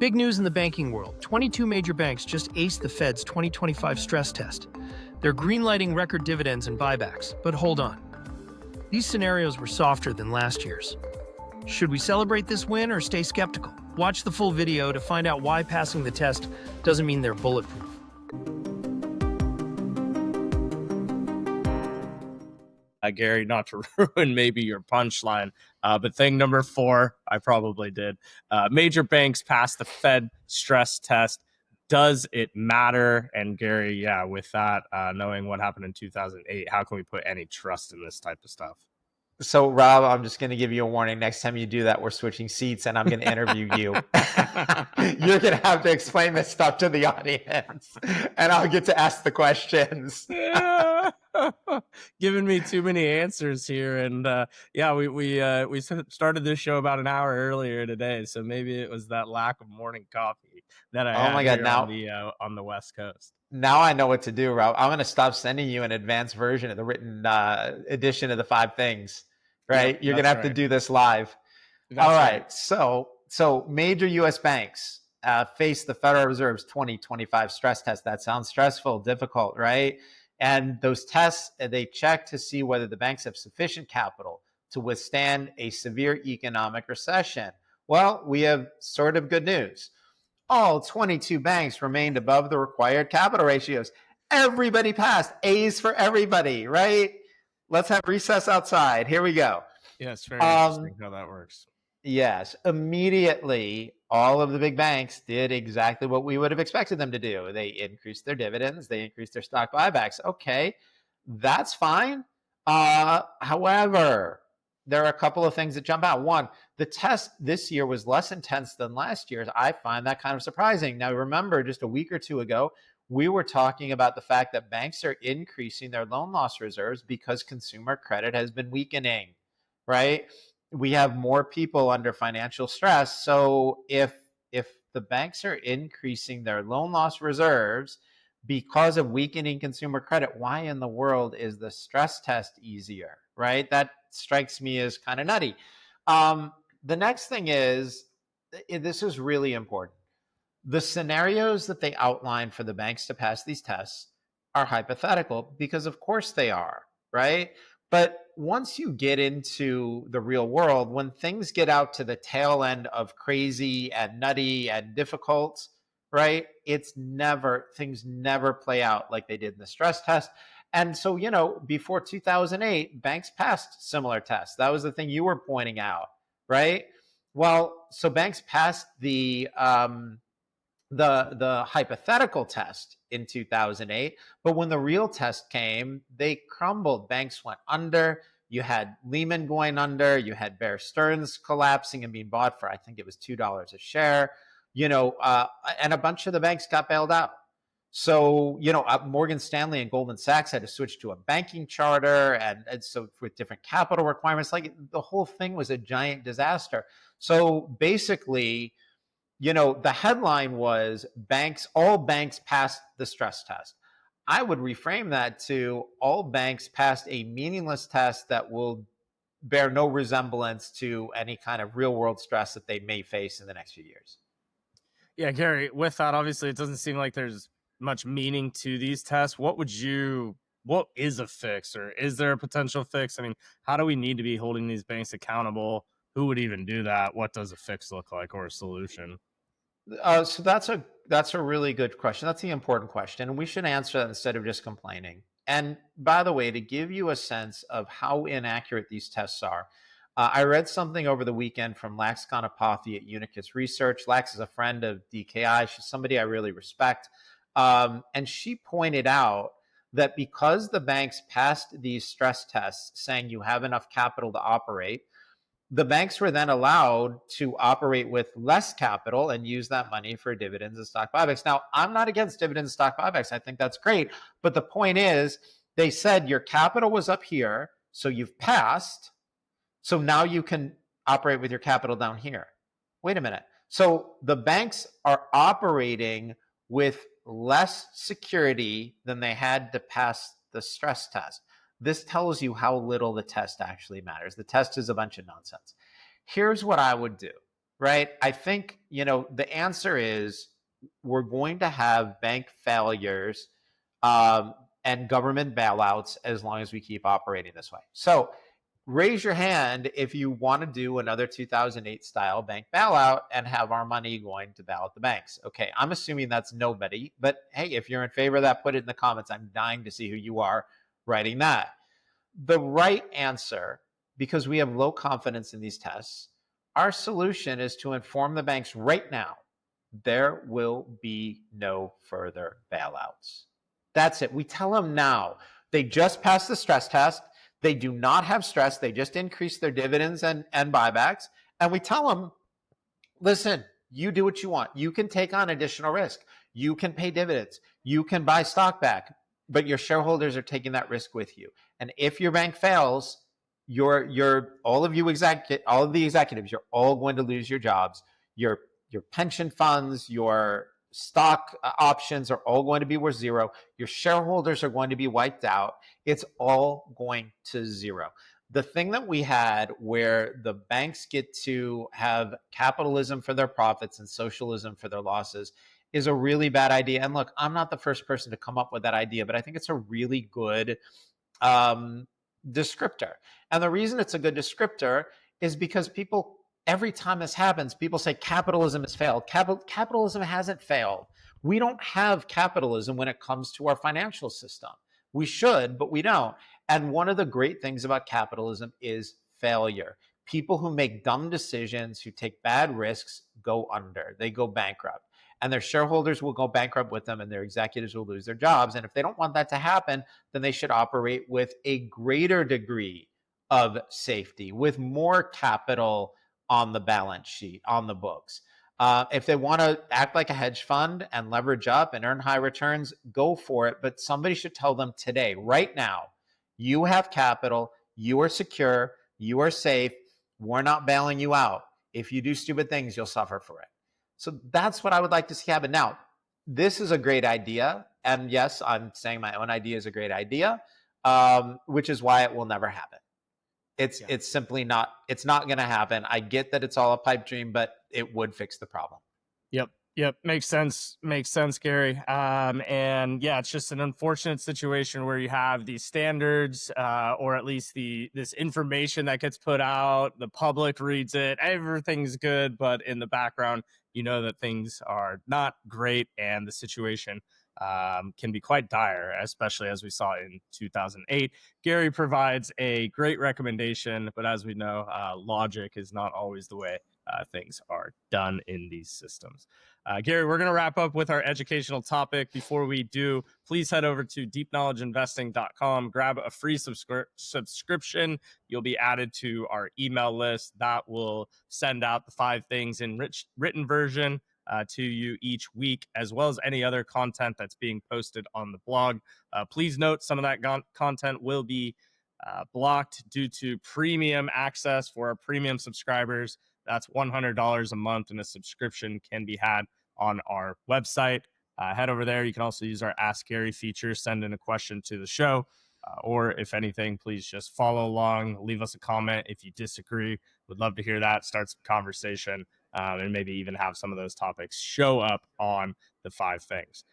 Big news in the banking world. 22 major banks just aced the Fed's 2025 stress test. They're greenlighting record dividends and buybacks. But hold on. These scenarios were softer than last year's. Should we celebrate this win or stay skeptical? Watch the full video to find out why passing the test doesn't mean they're bulletproof. Gary, not to ruin maybe your punchline, but thing number 4, I probably did. Major banks pass the Fed stress test. Does it matter? And Gary, yeah, with that, knowing what happened in 2008, how can we put any trust in this type of stuff? So, Rob, I'm just going to give you a warning. Next time you do that, we're switching seats and I'm going to interview you. You're going to have to explain this stuff to the audience and I'll get to ask the questions. Giving me too many answers here. And we started this show about an hour earlier today. So maybe it was that lack of morning coffee that I had on the West Coast. Now I know what to do, Rob. I'm going to stop sending you an advanced version of the written edition of the 5 things, right? Yep, you're going to have to do this live. All right. So major U.S. banks face the Federal Reserve's 2025 stress test. That sounds stressful, difficult, right? And those tests, they check to see whether the banks have sufficient capital to withstand a severe economic recession. Well, we have sort of good news. All 22 banks remained above the required capital ratios. Everybody passed. A's for everybody, right? Let's have recess outside. Here we go. Yeah, it's very interesting how that works. Yes. Immediately, all of the big banks did exactly what we would have expected them to do. They increased their dividends. They increased their stock buybacks. Okay, that's fine. However, there are a couple of things that jump out. One, the test this year was less intense than last year's. I find that kind of surprising. Now, remember, just a week or two ago, we were talking about the fact that banks are increasing their loan loss reserves because consumer credit has been weakening, right? We have more people under financial stress. So if the banks are increasing their loan loss reserves because of weakening consumer credit, why in the world is the stress test easier, right? That strikes me as kind of nutty. The next thing is, this is really important. The scenarios that they outline for the banks to pass these tests are hypothetical because of course they are, right? But once you get into the real world, when things get out to the tail end of crazy and nutty and difficult, right? Things never play out like they did in the stress test. And so, before 2008, banks passed similar tests. That was the thing you were pointing out, right? Well, so banks passed the hypothetical test in 2008, but when the real test came, they crumbled. Banks went under. You had Lehman going under. You had Bear Stearns collapsing and being bought for, I think it was $2 a share. And a bunch of the banks got bailed out. So, Morgan Stanley and Goldman Sachs had to switch to a banking charter, and so with different capital requirements, like the whole thing was a giant disaster. So basically, the headline was all banks passed the stress test. I would reframe that to all banks passed a meaningless test that will bear no resemblance to any kind of real world stress that they may face in the next few years. Yeah, Gary, with that, obviously, it doesn't seem like there's much meaning to these tests. What is a fix, or is there a potential fix? I mean, how do we need to be holding these banks accountable? Who would even do that? What does a fix look like, or a solution? So that's a really good question. That's the important question. And we should answer that instead of just complaining. And by the way, to give you a sense of how inaccurate these tests are, I read something over the weekend from Lax Ganapathy at Unicus Research. Lax is a friend of DKI. She's somebody I really respect. And she pointed out that because the banks passed these stress tests saying you have enough capital to operate, the banks were then allowed to operate with less capital and use that money for dividends and stock buybacks. Now, I'm not against dividends and stock buybacks. I think that's great. But the point is, they said your capital was up here, so you've passed. So now you can operate with your capital down here. Wait a minute. So the banks are operating with less security than they had to pass the stress test. This tells you how little the test actually matters. The test is a bunch of nonsense. Here's what I would do, right? I think, the answer is we're going to have bank failures um, and government bailouts as long as we keep operating this way. So raise your hand if you want to do another 2008 style bank bailout and have our money going to bail out the banks. Okay, I'm assuming that's nobody, but hey, if you're in favor of that, put it in the comments. I'm dying to see who you are writing that. The right answer, because we have low confidence in these tests, our solution is to inform the banks right now there will be no further bailouts. That's it. We tell them now. They just passed the stress test. They do not have stress. They just increased their dividends and buybacks. And we tell them, listen, you do what you want. You can take on additional risk. You can pay dividends. You can buy stock back, but your shareholders are taking that risk with you. And if your bank fails, all of the executives, you're all going to lose your jobs. Your pension funds, your stock options are all going to be worth zero. Your shareholders are going to be wiped out. It's all going to zero. The thing that we had where the banks get to have capitalism for their profits and socialism for their losses is a really bad idea. And look, I'm not the first person to come up with that idea, but I think it's a really good descriptor. And the reason it's a good descriptor is because people, every time this happens, people say capitalism has failed. Capitalism hasn't failed. We don't have capitalism when it comes to our financial system. We should, but we don't. And one of the great things about capitalism is failure. People who make dumb decisions, who take bad risks, go under. They go bankrupt. And their shareholders will go bankrupt with them, and their executives will lose their jobs. And if they don't want that to happen, then they should operate with a greater degree of safety, with more capital on the balance sheet, on the books. If they want to act like a hedge fund and leverage up and earn high returns, go for it. But somebody should tell them today, right now, you have capital, you are secure, you are safe, we're not bailing you out. If you do stupid things, you'll suffer for it. So that's what I would like to see happen. Now, this is a great idea. And yes, I'm saying my own idea is a great idea, which is why it will never happen. It's simply not, it's not going to happen. I get that it's all a pipe dream, but it would fix the problem. Yep. Makes sense, Gary. And yeah, it's just an unfortunate situation where you have these standards, or at least this information that gets put out, the public reads it, everything's good, but in the background, you know that things are not great, and the situation can be quite dire, especially as we saw in 2008. Gary provides a great recommendation, but as we know, logic is not always the way things are done in these systems. Gary, we're going to wrap up with our educational topic. Before we do, please head over to deepknowledgeinvesting.com, grab a free subscription. You'll be added to our email list that will send out the 5 things in written version to you each week, as well as any other content that's being posted on the blog. Please note some of that content will be blocked due to premium access for our premium subscribers. That's $100 a month, and a subscription can be had on our website. Head over there. You can also use our Ask Gary feature, send in a question to the show, or if anything, please just follow along, leave us a comment if you disagree. Would love to hear that, start some conversation, and maybe even have some of those topics show up on the 5 things.